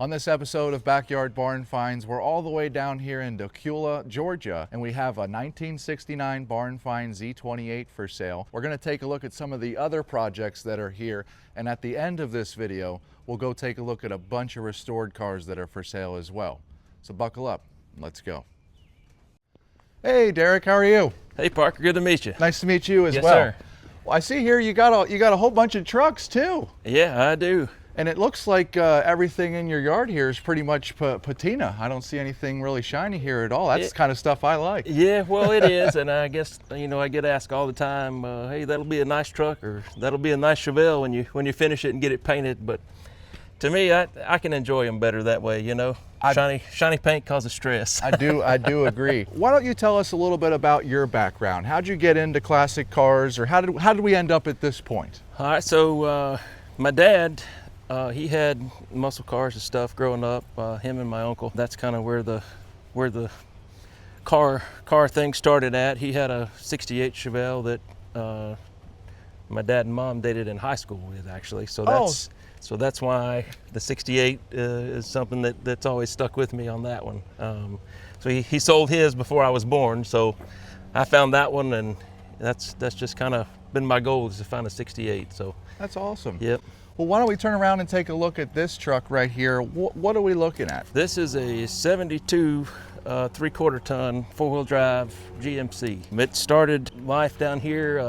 On this episode of Backyard Barn Finds, we're all the way down here in Decula, Georgia, and we have a 1969 Barn Find Z28 for sale. We're going to take a look at some of the other projects that are here, and at the end of this video, we'll go take a look at a bunch of restored cars that are for sale as well. So buckle up, let's go. Hey Derek, how are you? Hey Parker, good to meet you. Nice to meet you as yes, well. Sir. Well, I see here you got a whole bunch of trucks too. Yeah, I do. And it looks like everything in your yard here is pretty much patina. I don't see anything really shiny here at all. That's the kind of stuff I like. Yeah, well it is, and I guess, you know, I get asked all the time, hey, that'll be a nice truck, or that'll be a nice Chevelle when you finish it and get it painted. But to me, I can enjoy them better that way, you know. Shiny paint causes stress. I do agree. Why don't you tell us a little bit about your background? How'd you get into classic cars, or how did we end up at this point? All right, so my dad, he had muscle cars and stuff growing up. Him and my uncle. That's kind of where the car thing started at. He had a '68 Chevelle that my dad and mom dated in high school with, actually. So that's why the '68 is something that's always stuck with me on that one. So he sold his before I was born. So I found that one, and that's just kind of been my goal, is to find a '68. So that's awesome. Yep. Well, why don't we turn around and take a look at this truck right here. What are we looking at? This is a 72 3/4 ton 4-wheel drive GMC. It started life down here.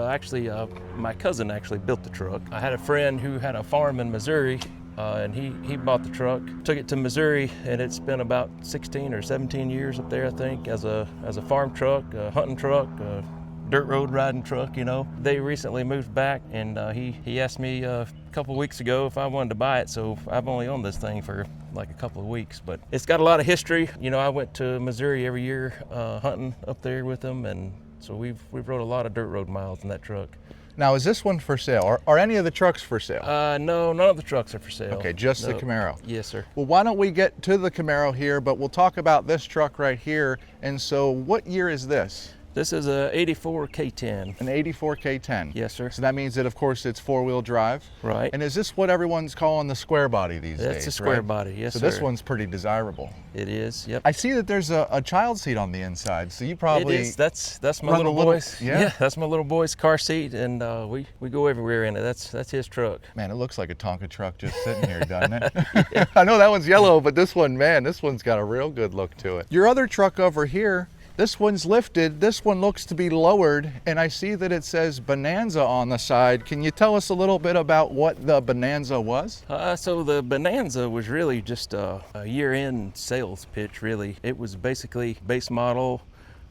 My cousin actually built the truck. I had a friend who had a farm in Missouri, and he bought the truck, took it to Missouri, and it's been about 16 or 17 years up there, I think, as a farm truck, a hunting truck, a dirt road riding truck, you know. They recently moved back, and he asked me a couple weeks ago if I wanted to buy it, so I've only owned this thing for like a couple of weeks, but it's got a lot of history. You know, I went to Missouri every year hunting up there with them, and so we've rode a lot of dirt road miles in that truck. Now, is this one for sale? Are any of the trucks for sale? No, none of the trucks are for sale. Okay, just the Camaro. Yes, sir. Well, why don't we get to the Camaro here, but we'll talk about this truck right here. And so what year is this? This is a '84 K10. An '84 K10? Yes, sir. So that means that, of course, it's 4-wheel drive. Right. And is this what everyone's calling the square body these days? That's a square body, yes, so sir. So this one's pretty desirable. It is, yep. I see that there's a child seat on the inside, so you probably... It is. That's my little boy's. Yeah, that's my little boy's car seat, and we go everywhere in it. That's his truck. Man, it looks like a Tonka truck just sitting here, doesn't it? Yeah. I know that one's yellow, but this one, man, this one's got a real good look to it. Your other truck over here, this one's lifted, this one looks to be lowered, and I see that it says Bonanza on the side. Can you tell us a little bit about what the Bonanza was? So the Bonanza was really just a year-end sales pitch, really. It was basically base model.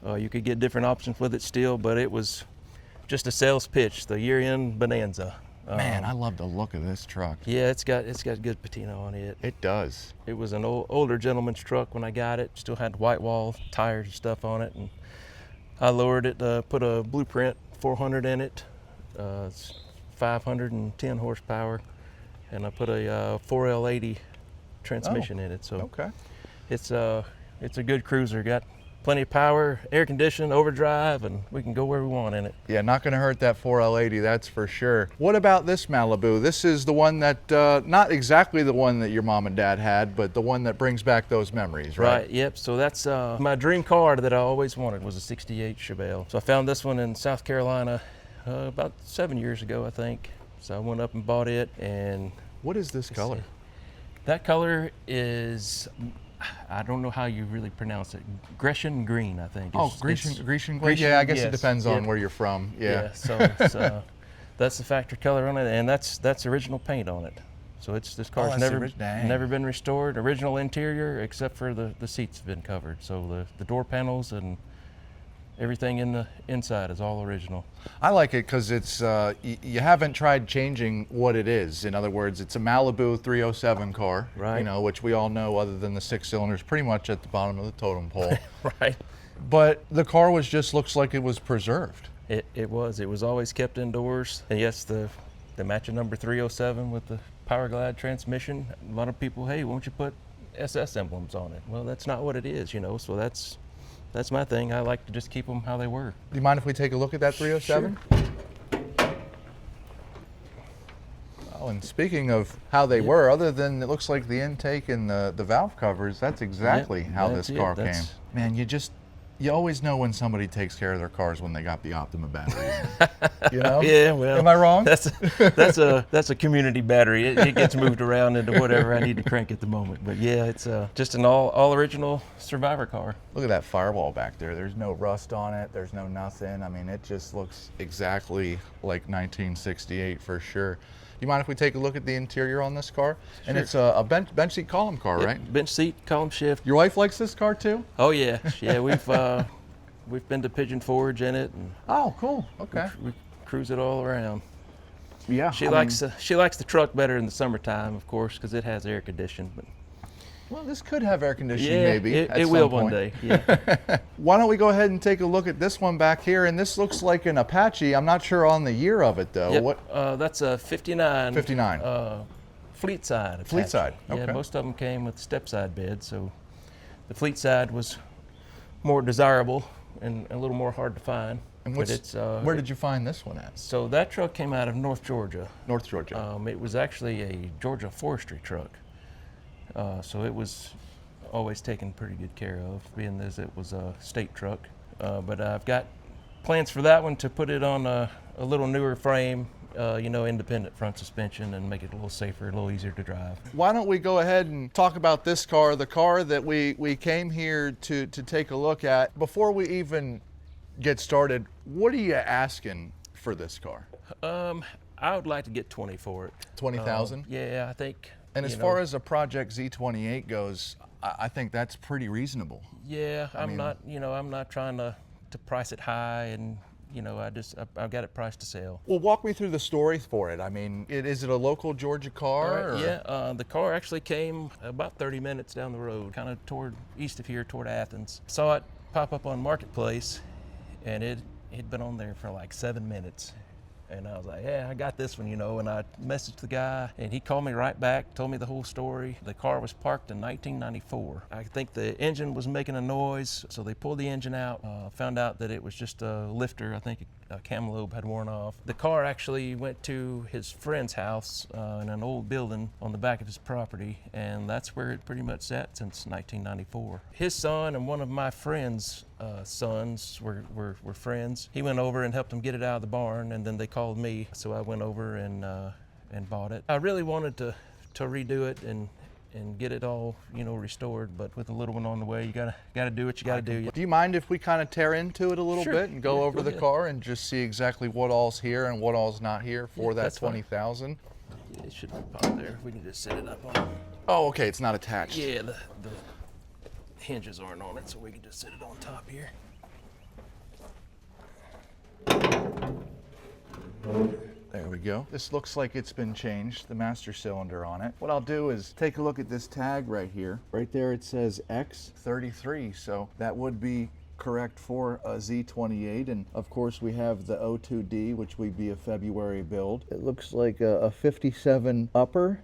You could get different options with it still, but it was just a sales pitch, the year-end Bonanza. Man, I love the look of this truck. Yeah, it's got good patina on it. It does. It was an older gentleman's truck when I got it. Still had white wall tires and stuff on it, and I lowered it, put a Blueprint 400 in it. It's 510 horsepower, and I put a 4L80 transmission in it. So okay, it's a good cruiser. Got plenty of power, air conditioned, overdrive, and we can go where we want in it. Yeah, not going to hurt that 4L80, that's for sure. What about this Malibu? This is the one that, not exactly the one that your mom and dad had, but the one that brings back those memories, right? Right, yep. So that's my dream car that I always wanted, was a '68 Chevelle. So I found this one in South Carolina about 7 years ago, I think. So I went up and bought it. And what is this color? See. That color is, I don't know how you really pronounce it. Grecian green, I think. Grecian green. Yeah, I guess it depends on where you're from. Yeah. So it's, that's the factory color on it, and that's original paint on it. So this car's never been restored. Original interior, except for the seats have been covered. So the door panels and everything in the inside is all original. I like it because it's you haven't tried changing what it is. In other words, it's a Malibu 307 car, right? You know, which we all know, other than the 6 cylinders, pretty much at the bottom of the totem pole. Right. But the car just looks like it was preserved. It was always kept indoors. And yes, the matching number 307 with the Power Glide transmission. A lot of people, hey, won't you put SS emblems on it? Well, that's not what it is, you know. So that's my thing. I like to just keep them how they were. Do you mind if we take a look at that 307? Sure. Oh, and speaking of how they were, other than it looks like the intake and the valve covers, that's exactly how this car came. Man, you always know when somebody takes care of their cars when they got the Optima battery in it. You know? Yeah, well, am I wrong? That's a community battery. It gets moved around into whatever I need to crank at the moment. But yeah, it's just an all original Survivor car. Look at that firewall back there. There's no rust on it. There's no nothing. I mean, it just looks exactly like 1968 for sure. Do you mind if we take a look at the interior on this car? Sure. And it's a bench seat column car, right? Bench seat, column shift. Your wife likes this car too? Oh yeah, yeah. We've been to Pigeon Forge in it. And oh, cool. Okay. We cruise it all around. Yeah. She likes the truck better in the summertime, of course, because it has air conditioning. But well, this could have air conditioning, yeah, maybe. It will one day. Yeah. Why don't we go ahead and take a look at this one back here? And this looks like an Apache. I'm not sure on the year of it though. Yep. What? That's a 59. 59. Fleet side. Apache. Fleet side. Okay. Yeah, most of them came with step side bed, so the fleet side was more desirable and a little more hard to find. And where did you find this one at? So that truck came out of North Georgia. North Georgia. It was actually a Georgia forestry truck. So it was always taken pretty good care of, being as it was a state truck. But I've got plans for that one to put it on a little newer frame, independent front suspension, and make it a little safer, a little easier to drive. Why don't we go ahead and talk about this car, the car that we came here to take a look at. Before we even get started, what are you asking for this car? I would like to get 20 for it. 20,000? Yeah, I think. And as far as a Project Z28 goes, I think that's pretty reasonable. Yeah, I'm not trying to price it high, and I've got it priced to sell. Well, walk me through the story for it. I mean, is it a local Georgia car? Yeah, the car actually came about 30 minutes down the road, kind of toward east of here, toward Athens. Saw it pop up on Marketplace, and it had been on there for like 7 minutes. And I was like, yeah, I got this one, and I messaged the guy, and he called me right back, told me the whole story. The car was parked in 1994. I think the engine was making a noise, so they pulled the engine out, found out that it was just a lifter. I think a cam lobe had worn off. The car actually went to his friend's house in an old building on the back of his property, and that's where it pretty much sat since 1994. His son and one of my friends' sons were friends. He went over and helped him get it out of the barn, and then they called me, so I went over and bought it. I really wanted to redo it and get it all restored, but with a little one on the way, you gotta do what you gotta do. Do you mind if we kind of tear into it a little bit and go over the car and just see exactly what all's here and what all's not here for that 20,000? Yeah, it should be on there. We can just set it up on. Oh, okay, it's not attached. Yeah, the hinges aren't on it, so we can just set it on top here. There we go. This looks like it's been changed, the master cylinder on it. What I'll do is take a look at this tag right here. Right there it says X33, so that would be correct for a Z28. And of course we have the O2D, which would be a February build. It looks like a 57 upper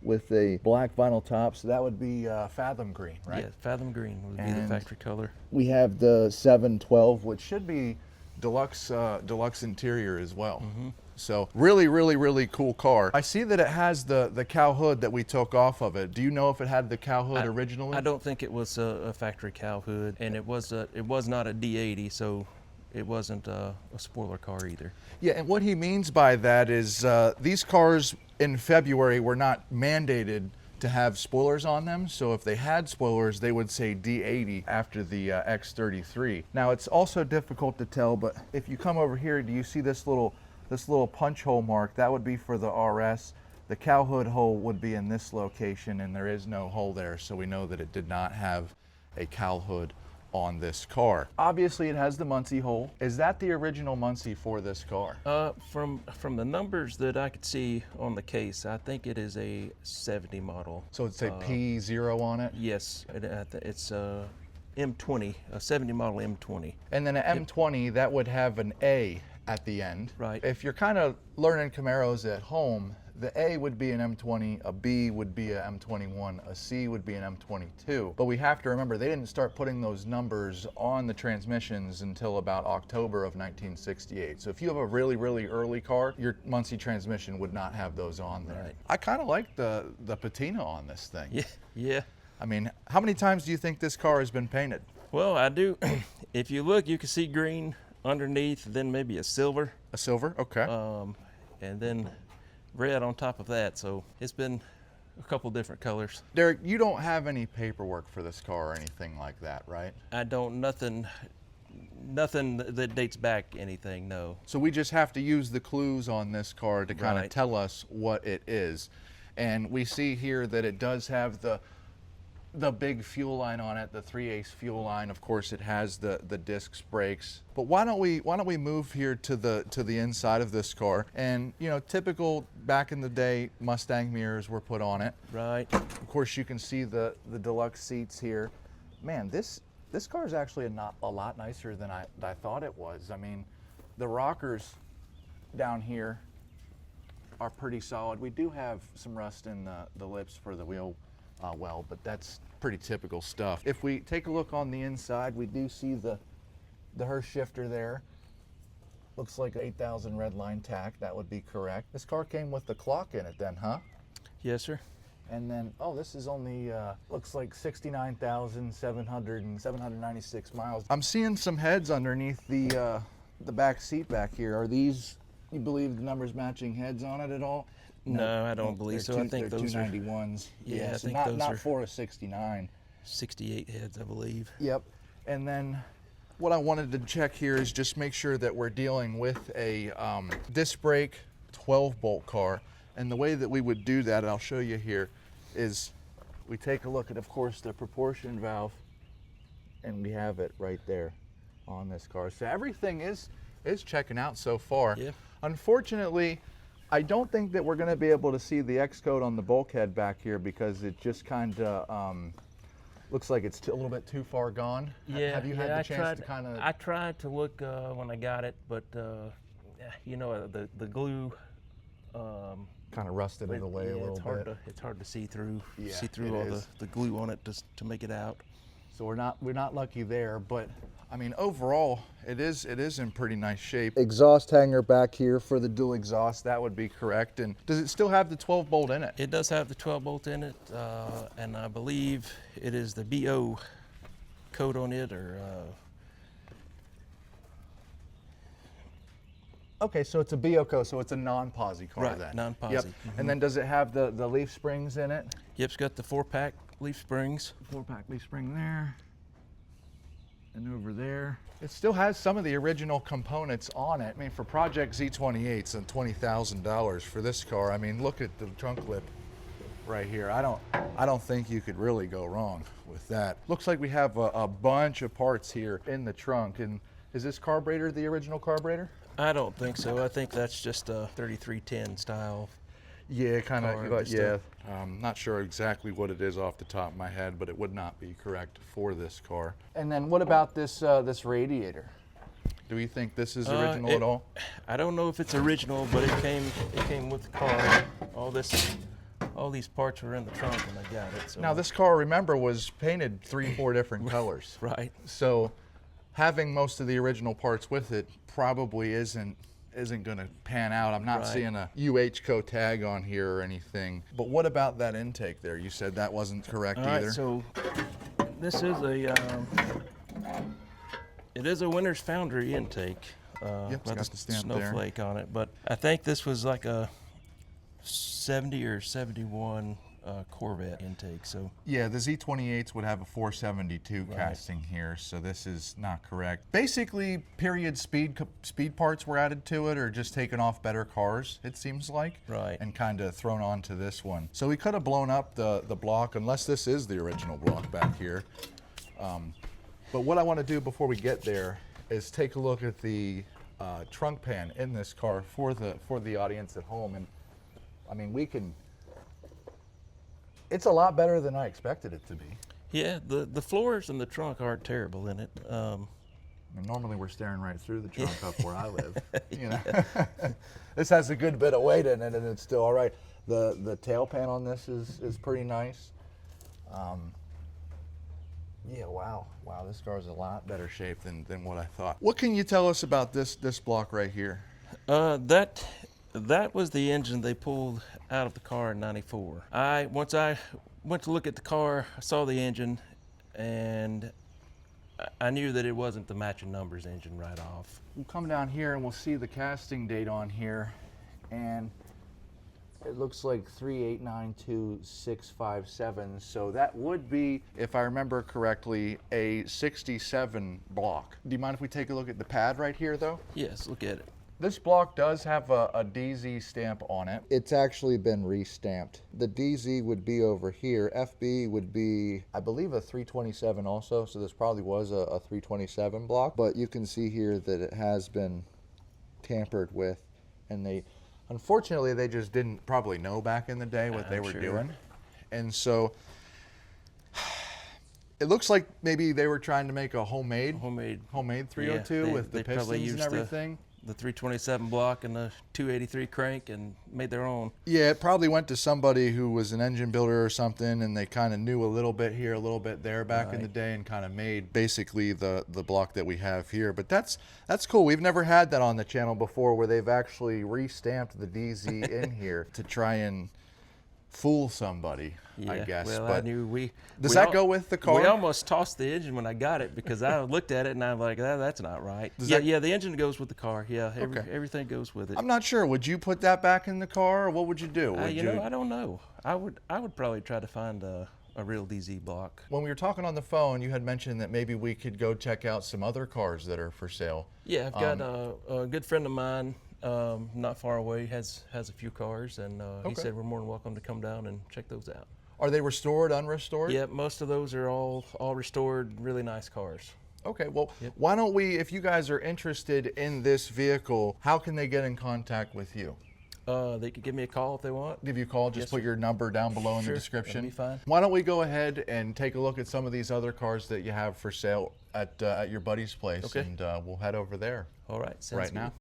with a black vinyl top, so that would be Fathom Green, right? Yeah, Fathom Green would be the factory color. We have the 712, which should be deluxe interior as well. Mm-hmm. So really, really, really cool car. I see that it has the cow hood that we took off of it. Do you know if it had the cow hood originally? I don't think it was a factory cow hood, and it was not a D80, so it wasn't a spoiler car either. Yeah, and what he means by that is these cars in February were not mandated to have spoilers on them, so if they had spoilers, they would say D80 after the X33. Now, it's also difficult to tell, but if you come over here, do you see this little punch hole mark? That would be for the RS. The cow hood hole would be in this location, and there is no hole there, so we know that it did not have a cow hood on this car. Obviously, it has the Muncie hole. Is that the original Muncie for this car? From the numbers that I could see on the case, I think it is a 70 model. So it's a P0 on it? Yes, it's a M20, a 70 model M20. And then an M20, that would have an A at the end. Right. If you're kind of learning Camaros at home, The A would be an M20, a B would be a M21, a C would be an M22. But we have to remember they didn't start putting those numbers on the transmissions until about October of 1968. So if you have a really, really early car, your Muncie transmission would not have those on there. Right. I kind of like the patina on this thing. Yeah, yeah. I mean, how many times do you think this car has been painted? Well, I do. If you look, you can see green underneath, then maybe a silver. A silver? Okay. And then red on top of that. So it's been a couple different colors. Derek, you don't have any paperwork for this car or anything like that, right? I don't, nothing that dates back anything, no. So we just have to use the clues on this car to kind of Right. tell us what it is. And we see here that it does have the big fuel line on it, the 3/8 fuel line. Of course, it has the disc brakes. But why don't we move here to the inside of this car? And you know, typical back in the day Mustang mirrors were put on it. Right. Of course, you can see the deluxe seats here. Man, this car is actually a lot nicer than I thought it was. I mean, the rockers down here are pretty solid. We do have some rust in the lips for the wheel well, but that's pretty typical stuff. If we take a look on the inside, we do see the Hurst shifter there. Looks like 8,000 red line tack. That would be correct. This car came with the clock in it then, huh? Yes, sir. And then, oh, this is only, looks like 69,796 miles. I'm seeing some heads underneath the back seat back here. Are these, you believe the numbers matching heads on it at all? No, I don't believe so. I think those are 291s. Yeah, I so think not, those not are 4 of 69. 68 heads, I believe. Yep. And then what I wanted to check here is just make sure that we're dealing with a disc brake 12-bolt car. And the way that we would do that, I'll show you here, is we take a look at, of course, the proportion valve, and we have it right there on this car. So everything is checking out so far. Yeah. Unfortunately, I don't think that we're going to be able to see the X code on the bulkhead back here because it just kind of looks like it's a little bit too far gone. Yeah. Have you had the chance to kind of? I tried to look when I got it, but you know, the glue. Kind of rusted it away a little bit. It's hard to see through. Yeah, see through it all is. the glue on it to make it out. So we're not lucky there, but I mean overall it is in pretty nice shape. Exhaust hanger back here for the dual exhaust, that would be correct. And does it still have the 12-bolt in it? It does have the 12-bolt in it, and I believe it is the BO code on it, or Okay, so it's a BOCO, so it's a non-posi car Right, then. non-posi. Yep. And then does it have the leaf springs in it? yep, it's got the 4-pack leaf springs. 4-pack leaf spring there. And over there. It still has some of the original components on it. I mean, for Project Z28s and $20,000 for this car, I mean, look at the trunk lip right here. I don't think you could really go wrong with that. Looks like we have a bunch of parts here in the trunk. And is this carburetor the original carburetor? I don't think so. I think that's just a 3310 style. Yeah, kind Car, of, just yeah. Not sure exactly what it is off the top of my head, but it would not be correct for this car. And then what about this this radiator? Do we think this is original at all? I don't know if it's original, but it came with the car. All these parts were in the trunk when I got it. So. Now this car, remember, was painted 3-4 different colors. Right. So having most of the original parts with it probably isn't going to pan out. I'm not Right. seeing a UHCO tag on here or anything. But what about that intake there? You said that wasn't correct All either. right, so this is it is a Winter's Foundry intake. Yep, it's by got the stamp there. snowflake on it, but I think this was like a 70 or 71 Corvette intake. So Yeah, the Z28s would have a 472 casting here, so this is not correct. Basically, period speed parts were added to it, or just taken off better cars, it seems like, Right. and kind of thrown onto this one. So we could have blown up the block, unless this is the original block back here. But what I want to do before we get there is take a look at the trunk pan in this car for the audience at home, and I mean it's a lot better than I expected it to be. yeah, the floors in the trunk aren't terrible in it. I mean, normally we're staring right through the trunk up where I live. You know, this has a good bit of weight in it, and it's still all right. The tail pan on this is pretty nice. Yeah, wow, this car is a lot better shape than what I thought. What can you tell us about this block right here? That was the engine they pulled out of the car in '94. Once I went to look at the car, I saw the engine, and I knew that it wasn't the matching numbers engine right off. We'll come down here and we'll see the casting date on here, and it looks like 3892657. So that would be, if I remember correctly, a 67 block. Do you mind if we take a look at the pad right here, though? Yes, look at it. This block does have a DZ stamp on it. It's actually been re-stamped. The DZ would be over here. FB would be, I believe, a 327 also, so this probably was a 327 block. But you can see here that it has been tampered with, and unfortunately, they just didn't probably know back in the day what they were doing. And so it looks like maybe they were trying to make a homemade 302 with the pistons and everything. The 327 block and the 283 crank and made their own. Yeah, it probably went to somebody who was an engine builder or something, and they kind of knew a little bit here, a little bit there back in the day, and kind of made basically the block that we have here. But that's cool. We've never had that on the channel before, where they've actually re-stamped the DZ in here to try and fool somebody, I guess. Well, but I knew does that go with the car? We almost tossed the engine when I got it, because I looked at it and I'm like, that's not right. Yeah, the engine goes with the car. Yeah, everything goes with it. I'm not sure. Would you put that back in the car, or what would you do? You know, I don't know. I would probably try to find a real DZ block. When we were talking on the phone, you had mentioned that maybe we could go check out some other cars that are for sale. Yeah, I've got a good friend of mine, not far away, has a few cars, and he said we're more than welcome to come down and check those out. Are they restored, unrestored? Yeah, most of those are all restored, really nice cars. Okay, well, why don't we, if you guys are interested in this vehicle, how can they get in contact with you? They could give me a call if they want. Give you a call, just put your number down below in the description. That'd be fine. Why don't we go ahead and take a look at some of these other cars that you have for sale at your buddy's place, and we'll head over there. All right, sounds right good. now.